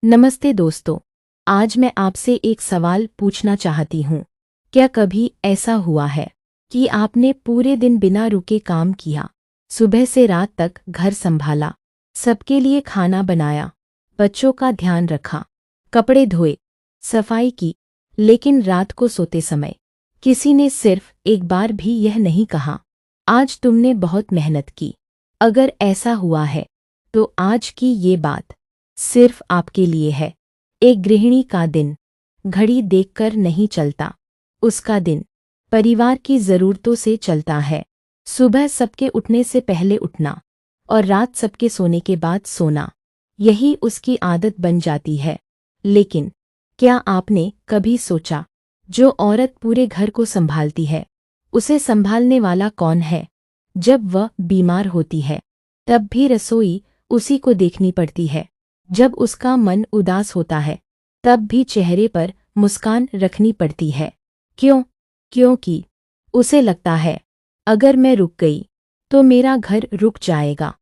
नमस्ते दोस्तों। आज मैं आपसे एक सवाल पूछना चाहती हूँ। क्या कभी ऐसा हुआ है कि आपने पूरे दिन बिना रुके काम किया, सुबह से रात तक घर संभाला, सबके लिए खाना बनाया, बच्चों का ध्यान रखा, कपड़े धोए, सफाई की, लेकिन रात को सोते समय किसी ने सिर्फ एक बार भी यह नहीं कहा, आज तुमने बहुत मेहनत की। अगर ऐसा हुआ है तो आज की ये बात सिर्फ आपके लिए है। एक गृहिणी का दिन घड़ी देखकर नहीं चलता, उसका दिन परिवार की ज़रूरतों से चलता है। सुबह सबके उठने से पहले उठना और रात सबके सोने के बाद सोना, यही उसकी आदत बन जाती है। लेकिन क्या आपने कभी सोचा, जो औरत पूरे घर को संभालती है, उसे संभालने वाला कौन है? जब वह बीमार होती है तब भी रसोई उसी को देखनी पड़ती है। जब उसका मन उदास होता है तब भी चेहरे पर मुस्कान रखनी पड़ती है। क्यों? क्योंकि उसे लगता है, अगर मैं रुक गई तो मेरा घर रुक जाएगा।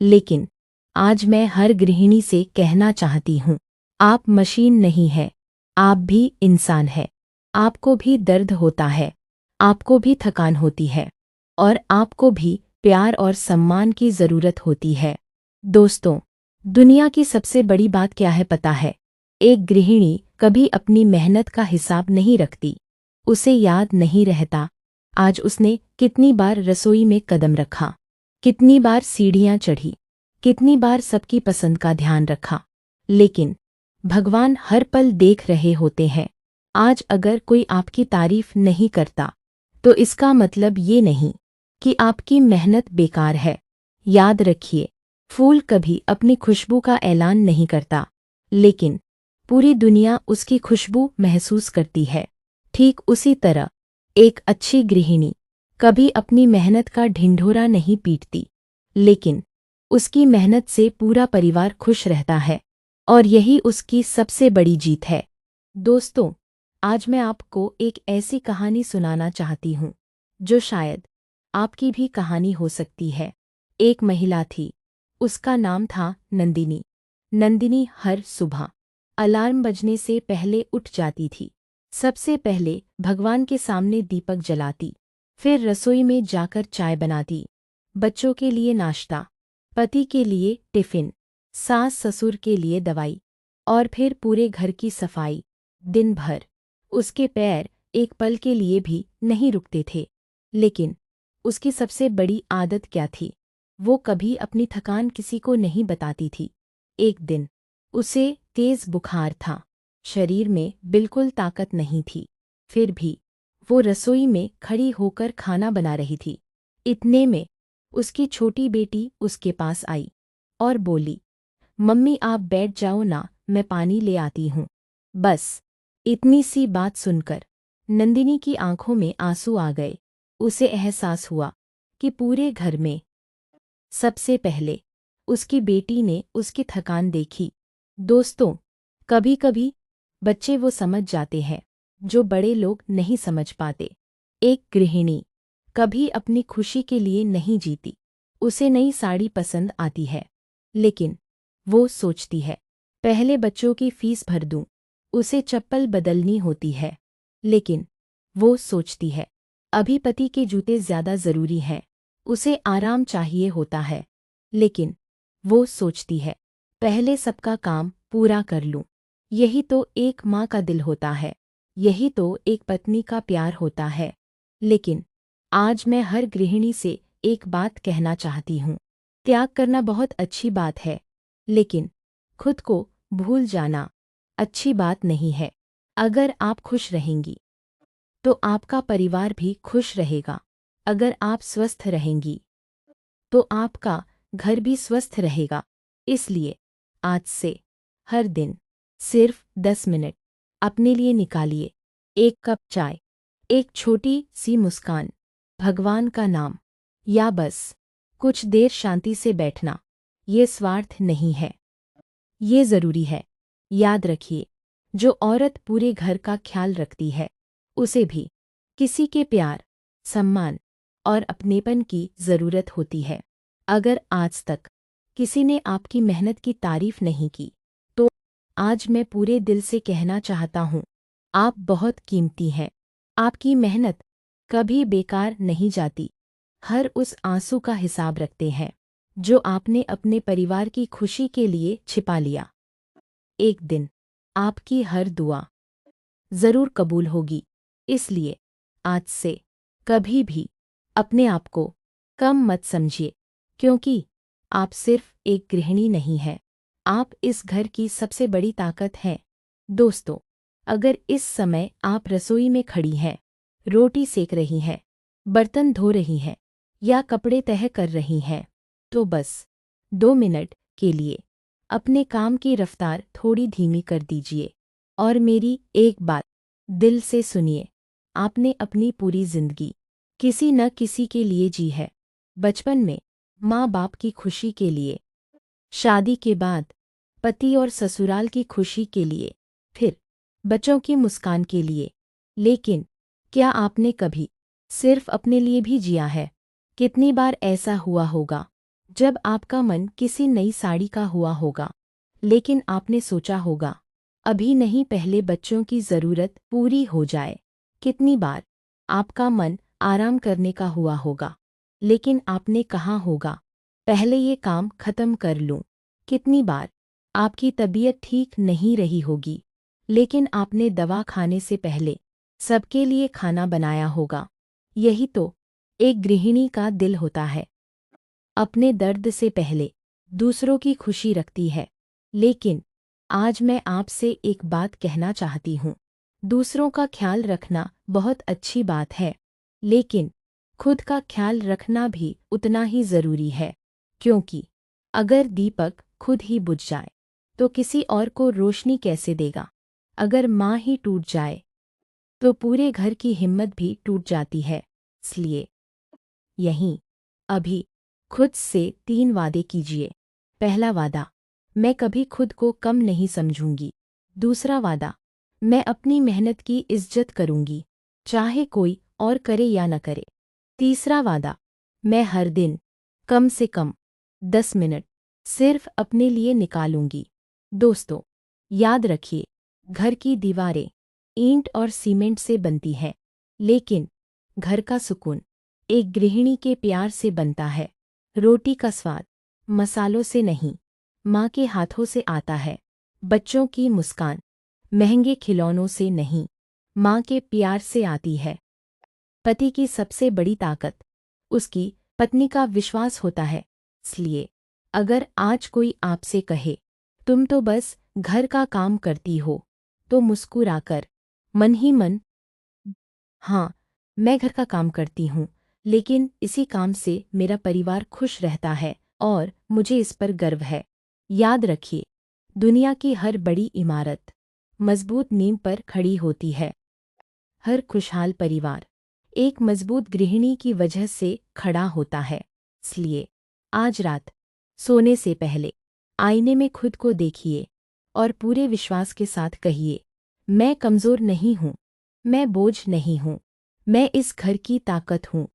लेकिन आज मैं हर गृहिणी से कहना चाहती हूँ, आप मशीन नहीं है, आप भी इंसान है। आपको भी दर्द होता है, आपको भी थकान होती है, और आपको भी प्यार और सम्मान की ज़रूरत होती है। दोस्तों, दुनिया की सबसे बड़ी बात क्या है पता है? एक गृहिणी कभी अपनी मेहनत का हिसाब नहीं रखती। उसे याद नहीं रहता आज उसने कितनी बार रसोई में कदम रखा, कितनी बार सीढ़ियाँ चढ़ी, कितनी बार सबकी पसंद का ध्यान रखा। लेकिन भगवान हर पल देख रहे होते हैं। आज अगर कोई आपकी तारीफ नहीं करता तो इसका मतलब ये नहीं कि आपकी मेहनत बेकार है। याद रखिए, फूल कभी अपनी खुशबू का ऐलान नहीं करता, लेकिन पूरी दुनिया उसकी खुशबू महसूस करती है। ठीक उसी तरह एक अच्छी गृहिणी कभी अपनी मेहनत का ढिंढोरा नहीं पीटती, लेकिन उसकी मेहनत से पूरा परिवार खुश रहता है, और यही उसकी सबसे बड़ी जीत है। दोस्तों, आज मैं आपको एक ऐसी कहानी सुनाना चाहती हूँ जो शायद आपकी भी कहानी हो सकती है। एक महिला थी, उसका नाम था नंदिनी। नंदिनी हर सुबह अलार्म बजने से पहले उठ जाती थी। सबसे पहले भगवान के सामने दीपक जलाती, फिर रसोई में जाकर चाय बनाती, बच्चों के लिए नाश्ता, पति के लिए टिफ़िन, सास ससुर के लिए दवाई, और फिर पूरे घर की सफाई। दिन भर उसके पैर एक पल के लिए भी नहीं रुकते थे। लेकिन उसकी सबसे बड़ी आदत क्या थी? वो कभी अपनी थकान किसी को नहीं बताती थी। एक दिन उसे तेज बुखार था, शरीर में बिल्कुल ताकत नहीं थी। फिर भी वो रसोई में खड़ी होकर खाना बना रही थी। इतने में उसकी छोटी बेटी उसके पास आई और बोली, मम्मी आप बैठ जाओ ना, मैं पानी ले आती हूँ। बस इतनी सी बात सुनकर नंदिनी की आंखों में आंसू आ गए। उसे एहसास हुआ कि पूरे घर में सबसे पहले उसकी बेटी ने उसकी थकान देखी। दोस्तों, कभी-कभी बच्चे वो समझ जाते हैं जो बड़े लोग नहीं समझ पाते। एक गृहिणी कभी अपनी खुशी के लिए नहीं जीती। उसे नई साड़ी पसंद आती है, लेकिन वो सोचती है, पहले बच्चों की फीस भर दूं। उसे चप्पल बदलनी होती है, लेकिन वो सोचती है, अभी पति के जूते ज़्यादा ज़रूरी हैं। उसे आराम चाहिए होता है, लेकिन वो सोचती है, पहले सबका काम पूरा कर लूं। यही तो एक माँ का दिल होता है, यही तो एक पत्नी का प्यार होता है। लेकिन आज मैं हर गृहिणी से एक बात कहना चाहती हूँ, त्याग करना बहुत अच्छी बात है, लेकिन खुद को भूल जाना अच्छी बात नहीं है। अगर आप खुश रहेंगी तो आपका परिवार भी खुश रहेगा। अगर आप स्वस्थ रहेंगी तो आपका घर भी स्वस्थ रहेगा। इसलिए आज से हर दिन सिर्फ 10 मिनट अपने लिए निकालिए। एक कप चाय, एक छोटी सी मुस्कान, भगवान का नाम, या बस कुछ देर शांति से बैठना। ये स्वार्थ नहीं है, ये ज़रूरी है। याद रखिए, जो औरत पूरे घर का ख्याल रखती है, उसे भी किसी के प्यार, सम्मान और अपनेपन की ज़रूरत होती है। अगर आज तक किसी ने आपकी मेहनत की तारीफ नहीं की, तो आज मैं पूरे दिल से कहना चाहता हूँ, आप बहुत कीमती हैं। आपकी मेहनत कभी बेकार नहीं जाती। हर उस आंसू का हिसाब रखते हैं जो आपने अपने परिवार की खुशी के लिए छिपा लिया। एक दिन आपकी हर दुआ ज़रूर कबूल होगी। इसलिए आज से कभी भी अपने आप को कम मत समझिए, क्योंकि आप सिर्फ एक गृहिणी नहीं हैं, आप इस घर की सबसे बड़ी ताकत हैं। दोस्तों, अगर इस समय आप रसोई में खड़ी हैं, रोटी सेक रही हैं, बर्तन धो रही हैं या कपड़े तह कर रही हैं, तो बस 2 मिनट के लिए अपने काम की रफ्तार थोड़ी धीमी कर दीजिए और मेरी एक बात दिल से सुनिए। आपने अपनी पूरी जिंदगी किसी न किसी के लिए जी है। बचपन में माँ बाप की खुशी के लिए, शादी के बाद पति और ससुराल की खुशी के लिए, फिर बच्चों की मुस्कान के लिए। लेकिन क्या आपने कभी सिर्फ अपने लिए भी जिया है? कितनी बार ऐसा हुआ होगा जब आपका मन किसी नई साड़ी का हुआ होगा, लेकिन आपने सोचा होगा अभी नहीं, पहले बच्चों की ज़रूरत पूरी हो जाए। कितनी बार आपका मन आराम करने का हुआ होगा, लेकिन आपने कहा होगा पहले ये काम खत्म कर लूं। कितनी बार आपकी तबीयत ठीक नहीं रही होगी, लेकिन आपने दवा खाने से पहले सबके लिए खाना बनाया होगा। यही तो एक गृहिणी का दिल होता है। अपने दर्द से पहले दूसरों की खुशी रखती है। लेकिन आज मैं आपसे एक बात कहना चाहती हूँ। दूसरों का ख्याल रखना बहुत अच्छी बात है, लेकिन खुद का ख्याल रखना भी उतना ही ज़रूरी है, क्योंकि अगर दीपक खुद ही बुझ जाए तो किसी और को रोशनी कैसे देगा? अगर माँ ही टूट जाए तो पूरे घर की हिम्मत भी टूट जाती है। इसलिए यहीं अभी खुद से 3 वादे कीजिए। पहला वादा, मैं कभी खुद को कम नहीं समझूंगी। दूसरा वादा, मैं अपनी मेहनत की इज्जत करूंगी, चाहे कोई और करे या न करे। तीसरा वादा, मैं हर दिन कम से कम 10 मिनट सिर्फ अपने लिए निकालूंगी। दोस्तों, याद रखिए, घर की दीवारें ईंट और सीमेंट से बनती हैं, लेकिन घर का सुकून एक गृहिणी के प्यार से बनता है। रोटी का स्वाद मसालों से नहीं, माँ के हाथों से आता है। बच्चों की मुस्कान महंगे खिलौनों से नहीं, माँ के प्यार से आती है। पति की सबसे बड़ी ताकत उसकी पत्नी का विश्वास होता है। इसलिए अगर आज कोई आपसे कहे तुम तो बस घर का काम करती हो, तो मुस्कुराकर मन ही मन, हाँ, मैं घर का काम करती हूँ, लेकिन इसी काम से मेरा परिवार खुश रहता है और मुझे इस पर गर्व है। याद रखिए, दुनिया की हर बड़ी इमारत मजबूत नींव पर खड़ी होती है। हर खुशहाल परिवार एक मजबूत गृहिणी की वजह से खड़ा होता है। इसलिए आज रात सोने से पहले आईने में खुद को देखिए और पूरे विश्वास के साथ कहिए, मैं कमज़ोर नहीं हूँ, मैं बोझ नहीं हूँ, मैं इस घर की ताकत हूँ,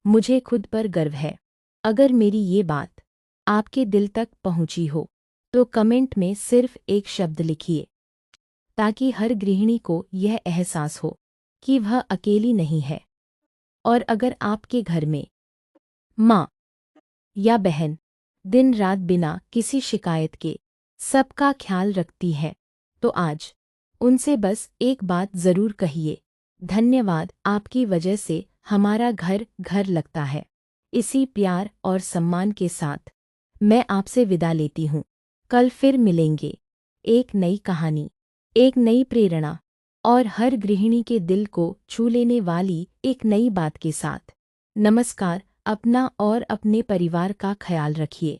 मुझे खुद पर गर्व है। अगर मेरी ये बात आपके दिल तक पहुँची हो, तो कमेंट में सिर्फ एक शब्द लिखिए, ताकि हर गृहिणी को यह एहसास हो कि वह अकेली नहीं है। और अगर आपके घर में माँ या बहन दिन रात बिना किसी शिकायत के सबका ख्याल रखती है, तो आज उनसे बस एक बात ज़रूर कहिए, धन्यवाद, आपकी वजह से हमारा घर घर लगता है। इसी प्यार और सम्मान के साथ मैं आपसे विदा लेती हूँ। कल फिर मिलेंगे, एक नई कहानी, एक नई प्रेरणा और हर गृहिणी के दिल को छू लेने वाली एक नई बात के साथ। नमस्कार। अपना और अपने परिवार का ख्याल रखिए।